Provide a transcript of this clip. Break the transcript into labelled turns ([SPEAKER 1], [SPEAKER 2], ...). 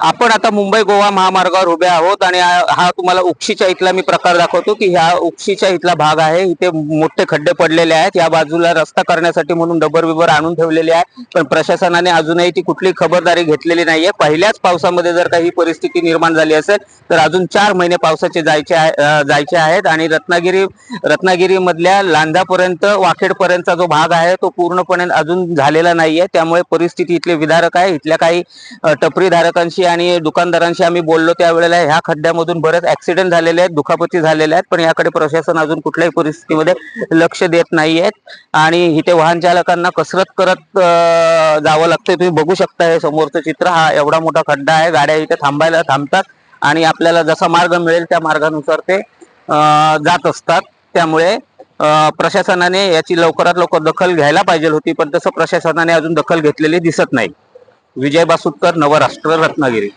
[SPEAKER 1] आपण आता मुंबई गोवा महामार्गावर उभे आहोत आणि हा तुम्हाला उक्षीच्या इथला मी प्रकार दाखवतो की ह्या उक्षीच्या इथला भाग आहे। इथे मोठे खड्डे पडलेले आहेत। या बाजूला रस्ता करण्यासाठी म्हणून डबर बिबर आणून ठेवलेले आहे, पण प्रशासनाने अजूनही ती कुठली खबरदारी घेतलेली नाहीये। पहिल्याच पावसामध्ये जर काही परिस्थिती निर्माण झाली असेल तर अजून 4 महिने पावसाचे जायचे आहेत आणि रत्नागिरी मधल्या लांजापर्यंत वाखेडपर्यंतचा जो भाग आहे तो पूर्णपणे अजून झालेला नाहीये। त्यामुळे परिस्थिती इथले विदारक आहे। इथल्या काही टपरी धारकांशी आणि दुकानदारांशी आम्ही बोललो त्यावेळेला ह्या खड्ड्यामधून बरेच ऍक्सिडेंट झालेले आहेत, दुखापती झालेल्या आहेत, पण याकडे प्रशासन अजून कुठल्याही परिस्थितीमध्ये लक्ष देत नाहीये आणि इथे वाहन चालकांना कसरत करत जावं लागतंय। तुम्ही बघू शकता हे समोरचं चित्र, हा एवढा मोठा खड्डा आहे। गाड्या इथे थांबतात आणि आपल्याला जसा मार्ग मिळेल त्या मार्गानुसार ते जात असतात। त्यामुळे प्रशासनाने याची लवकरात लवकर दखल घ्यायला पाहिजे होती, पण तसं प्रशासनाने अजून दखल घेतलेली दिसत नाही। विजय बासुटकर, नवराष्ट्र, रत्नागिरी।